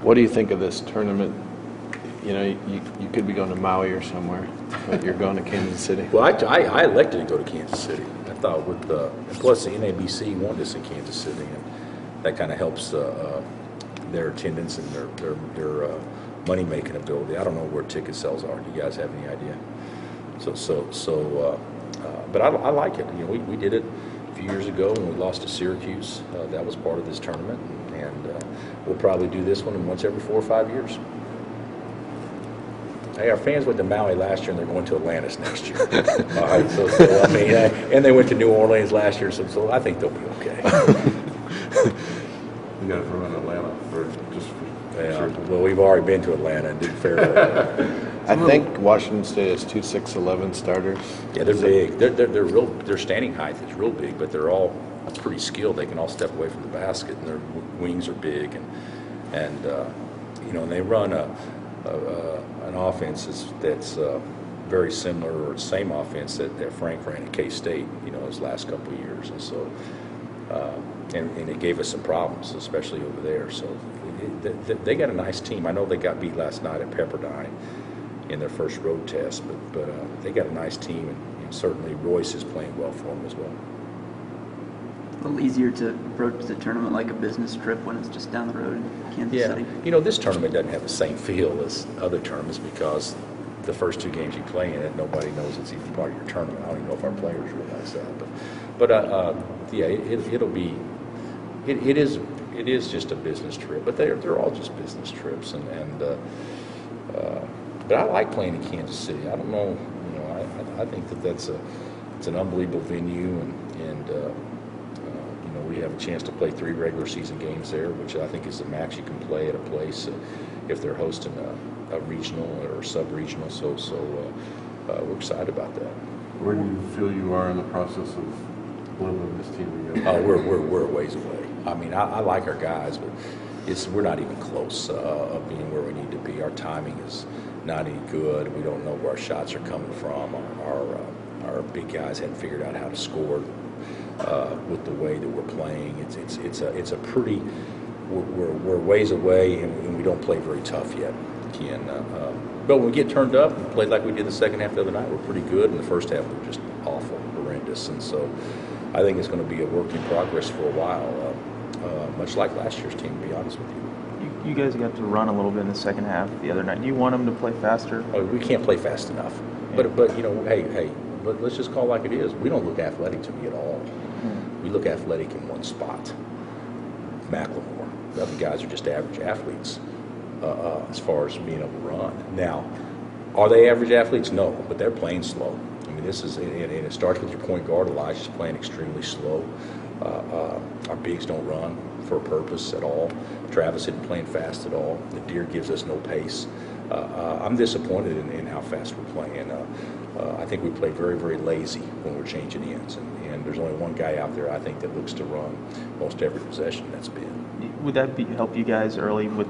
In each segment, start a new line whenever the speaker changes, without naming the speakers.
What do you think of this tournament? You know, you could be going to Maui or somewhere, but you're going to Kansas City.
Well, I elected to go to Kansas City. I thought with and plus the NABC wanted us in Kansas City, and that kind of helps their attendance and their money making ability. I don't know where ticket sales are. Do you guys have any idea? But I like it. You know, we did it a few years ago when we lost to Syracuse. That was part of this tournament, and we'll probably do this one once every 4 or 5 years. Hey, our fans went to Maui last year, and they're going to Atlantis next year. All right, so I mean, and they went to New Orleans last year, so I think they'll be okay.
You got to throw in Atlanta
Sure. Well, we've already been to Atlanta and did fairly well.
I think Washington State has 2 6'11" starters.
Yeah, they're big. They're real. Their standing height is real big, but they're all pretty skilled. They can all step away from the basket, and their wings are big, and you know, and they run an offense that's very similar or same offense that Frank ran at K-State, you know, his last couple of years, and so and it gave us some problems, especially over there. So they got a nice team. I know they got beat last night at Pepperdine in their first road test, but they got a nice team, and certainly Royce is playing well for them as well.
A little easier to approach the tournament like a business trip when it's just down the road in Kansas City.
You know, this tournament doesn't have the same feel as other tournaments because the first 2 games you play in it, nobody knows it's even part of your tournament. I don't even know if our players realize that, but yeah, it'll be. It is just a business trip, but they're all just business trips, but I like playing in Kansas City. I don't know, you know, I think it's an unbelievable venue, and you know, we have a chance to play 3 regular season games there, which I think is the max you can play at a place if they're hosting a regional or sub-regional. So we're excited about that.
Where do you feel you are in the process of building this team together?
We're a ways away. I mean, I like our guys, but we're not even close of being where we need to be. Our timing is not any good. We don't know where our shots are coming from. Our big guys hadn't figured out how to score with the way that we're playing. It's a pretty. We're ways away, and we don't play very tough yet, Ken. But when we get turned up and play like we did the second half the other night, we're pretty good. And the first half we're just awful, horrendous, and so I think it's going to be a work in progress for a while. Much like last year's team, to be honest with you.
You guys got to run a little bit in the second half the other night. Do you want them to play faster?
Oh, we can't play fast enough. Yeah. But you know, hey, let's just call it like it is. We don't look athletic to me at all. We look athletic in one spot. McLemore. The other guys are just average athletes as far as being able to run. Now, are they average athletes? No, but they're playing slow. I mean, this is, and it starts with your point guard. Elijah's playing extremely slow. Our bigs don't run for a purpose at all. Travis isn't playing fast at all. The Deer gives us no pace. I'm disappointed in how fast we're playing. I think we play very, very lazy when we're changing ends, and there's only one guy out there I think that looks to run most every possession. That's Ben.
Would that help you guys early with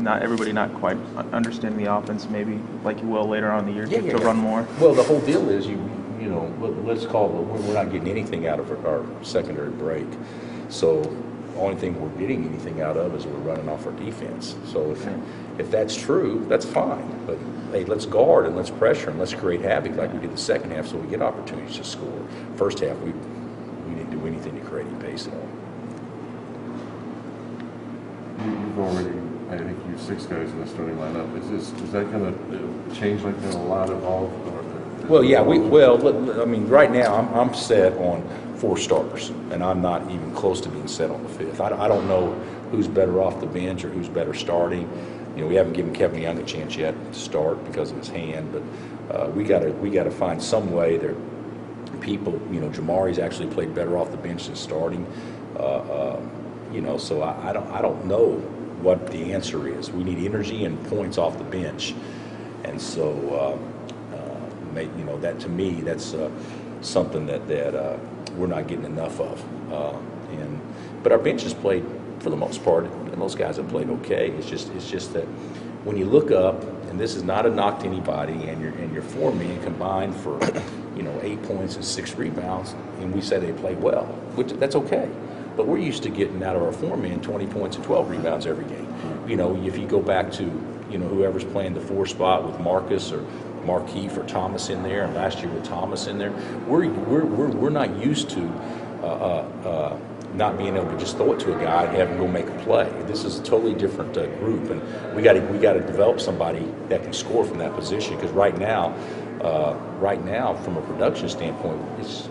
everybody not quite understanding the offense, maybe like you will later on in the year to run more?
Well, the whole deal is you know, let's call it, we're not getting anything out of our secondary break. So the only thing we're getting anything out of is we're running off our defense. So if that's true, that's fine. But hey, let's guard and let's pressure and let's create havoc like we did the second half so we get opportunities to score. First half, we didn't do anything to create any pace at all.
You've already, I think, used 6 guys in the starting lineup. Is that going to change like that a lot evolve?
Well, yeah, I mean, right now I'm set on 4 starters, and I'm not even close to being set on the 5th. I don't know who's better off the bench or who's better starting. You know, we haven't given Kevin Young a chance yet to start because of his hand, but we got to find some way that people, you know, Jamari's actually played better off the bench than starting. You know, so I don't know what the answer is. We need energy and points off the bench, and so. You know, that to me, that's something that we're not getting enough of. But our bench has played for the most part, and most guys have played okay. It's just that when you look up, and this is not a knock to anybody, and your 4 men combined for 8 points and 6 rebounds, and we say they play well, which that's okay. but we're used to getting out of our 4-man 20 points and 12 rebounds every game. You know, if you go back to, you know, whoever's playing the 4 spot with Marcus or Markeith or Thomas in there, and last year with Thomas in there, we're not used to not being able to just throw it to a guy and have him go make a play. This is a totally different group, and we got to develop somebody that can score from that position. Because right now, from a production standpoint, it's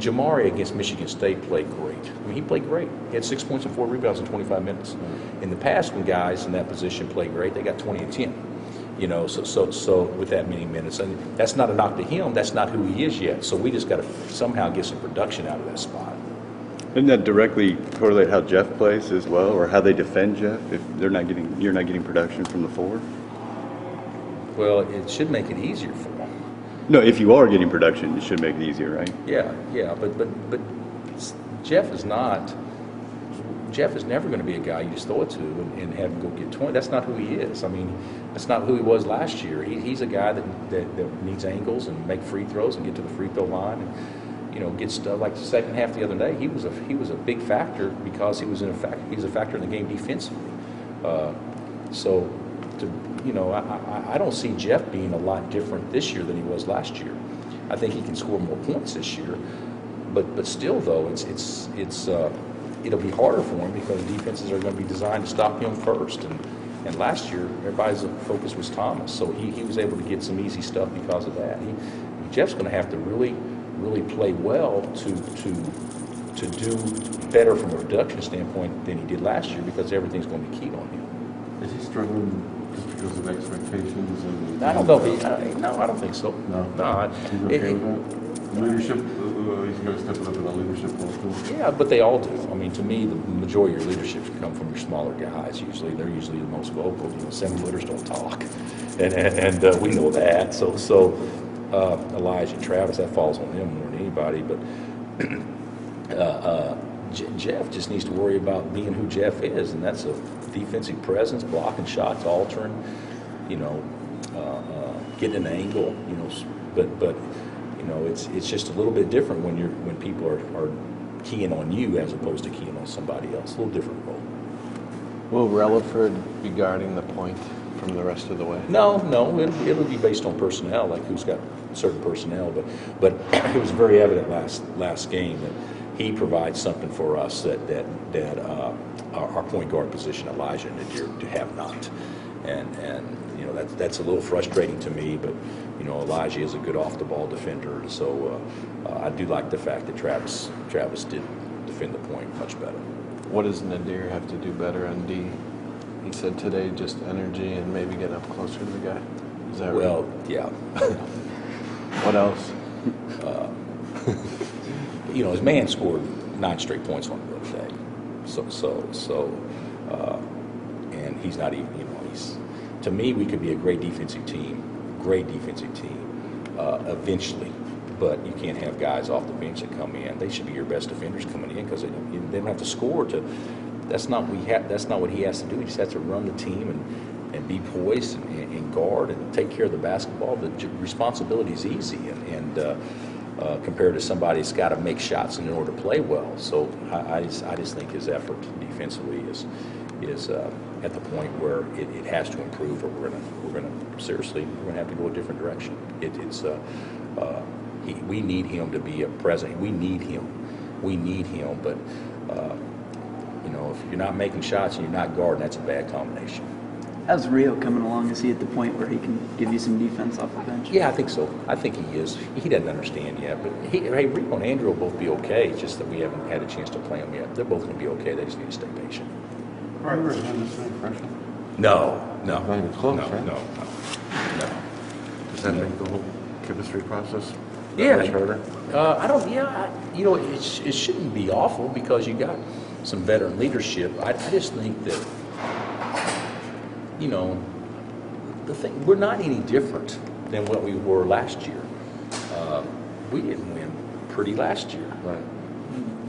Jamari against Michigan State played great. I mean, he played great. He had 6 points and 4 rebounds in 25 minutes. In the past, when guys in that position play great, they got 20 and 10. You know, so with that many minutes, and that's not a knock to him. That's not who he is yet. So we just got to somehow get some production out of that spot.
Doesn't that directly correlate how Jeff plays as well, or how they defend Jeff if you're not getting production from the 4?
Well, it should make it easier for him.
No, if you are getting production, it should make it easier, right?
Yeah, but Jeff is not. Jeff is never going to be a guy you just throw it to and have him go get 20. That's not who he is. I mean, that's not who he was last year. He's a guy that needs angles and make free throws and get to the free throw line and, you know, get stuff. Like the second half the other day, he was a big factor because he's a factor in the game defensively. I don't see Jeff being a lot different this year than he was last year. I think he can score more points this year, but still though it'll be harder for him because defenses are going to be designed to stop him first. And last year, everybody's focus was Thomas, so he was able to get some easy stuff because of that. Jeff's going to have to really play well to do better from a production standpoint than he did last year because everything's going to be keyed on him.
Is he struggling just because of expectations? And
I don't know. I don't think so.
No. He's okay with that? Leadership, he's going to step it up in a leadership role too?
Yeah, but they all do. I mean, to me, the majority of your leadership come from your smaller guys. They're usually the most vocal. You know, 7-footers don't talk, and we know that. So Elijah and Travis, that falls on them more than anybody. But Jeff just needs to worry about being who Jeff is, and that's a defensive presence, blocking shots, altering, you know, getting an angle, you know, but. You know, it's just a little bit different when people are keying on you as opposed to keying on somebody else. A little different role.
Will Relaford be guarding the point from the rest of the way?
No, it'll be based on personnel, like who's got certain personnel. But it was very evident last game that he provides something for us that our point guard position, Elijah and Nadir, have not. And you know that's a little frustrating to me, but you know Elijah is a good off-the-ball defender, so I do like the fact that Travis did defend the point much better.
What does Nadir have to do better on D? He said today just energy and maybe get up closer to the guy. Is that
well,
right?
yeah.
What else?
You know, his man scored 9 straight points on him the other day, and he's not even. You know, to me, we could be a great defensive team eventually, but you can't have guys off the bench that come in. They should be your best defenders coming in because they don't have to score to. That's not what he has to do. He just has to run the team and be poised and guard and take care of the basketball. The responsibility is easy and compared to somebody that's got to make shots in order to play well. So I just think his effort defensively is at the point where it has to improve, or we're gonna have to go a different direction. We need him to be a present. We need him, but you know, if you're not making shots and you're not guarding, that's a bad combination.
How's Rio coming along? Is he at the point where he can give you some defense off the bench?
Yeah, I think so. I think he is. He doesn't understand yet, but Rio and Andrew will both be okay. It's just that we haven't had a chance to play them yet. They're both going to be okay. They just need to stay patient.
Remember Henderson, freshman?
No.
Not even close, right?
No.
Does that make the whole chemistry process
Yeah.
much harder?
You know, it shouldn't be awful because you got some veteran leadership. I just think that, you know, we're not any different than what we were last year. We didn't win pretty last year.
Right.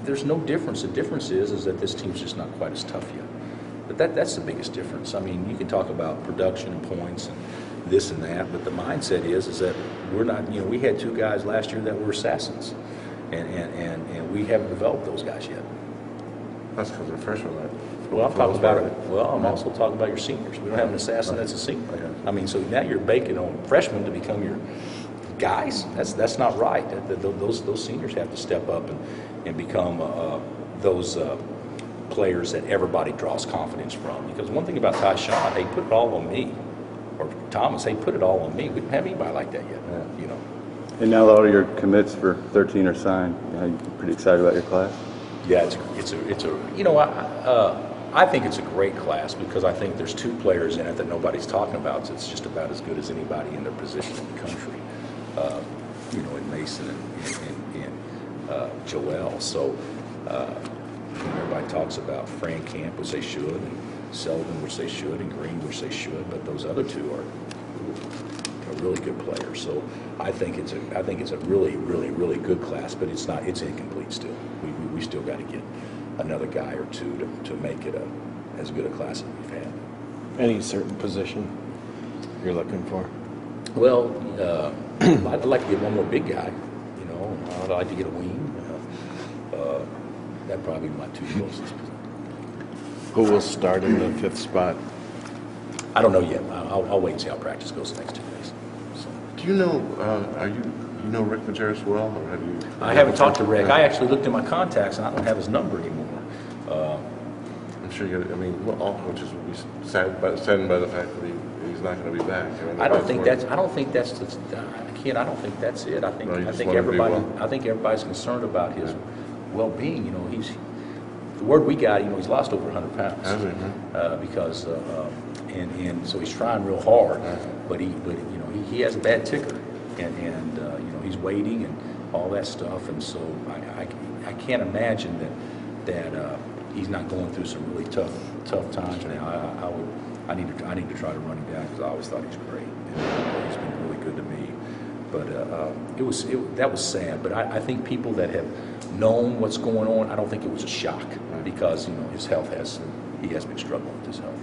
There's no difference. The difference is that this team's just not quite as tough yet. But that's the biggest difference. I mean, you can talk about production and points and this and that, but the mindset is that we're not. You know, we had 2 guys last year that were assassins, and we haven't developed those guys yet.
That's because they're freshmen, right?
Well, I'm talking about it. Well, I'm also talking about your seniors. We don't have an assassin that's a senior. I mean, so now you're banking on freshmen to become your guys. That's not right. Those seniors have to step up and become those players that everybody draws confidence from. Because one thing about Tyshawn, hey, put it all on me. Or Thomas, hey, put it all on me. We don't have anybody like that yet, you know.
And now all your commits for 13 are signed. You pretty excited about your class?
Yeah, it's a you know, I think it's a great class because I think there's two players in it that nobody's talking about. So it's just about as good as anybody in their position in the country. You know, in Mason and Joel. So everybody talks about Fran Camp, which they should, and Sullivan, which they should, and Green, which they should. But those other two are really good players. So I think it's a really good class, but it's incomplete still. We still got to get another guy or two to make it as good a class as we've had.
Any certain position you're looking for?
Well, I'd like to get one more big guy. You know, I'd like to get a wing. That'd probably be my two closest.
Who will start in the 5th spot?
I don't know yet. I'll wait and see how practice goes the next 2 days. So.
Do you know, you know Rick Majerus well, or have you?
I haven't talked to Rick. I actually looked in my contacts, and I don't have his number anymore.
I'm sure you got, I mean, well, which is saddened by the fact that he's not going to be back.
I don't think that's it. I think everybody's concerned about his well-being. You know, the word we got, you know, he's lost over 100 pounds.
Has he?
Because and so he's trying real hard, but you know, he has a bad ticker, and you know, he's waiting and all that stuff, and so I can't imagine that he's not going through some really tough times now. I need to try to run him down because I always thought he was great. And he's been really good to me. But that was sad. But I think people that have known what's going on, I don't think it was a shock because, you know, his health he has been struggling with his health.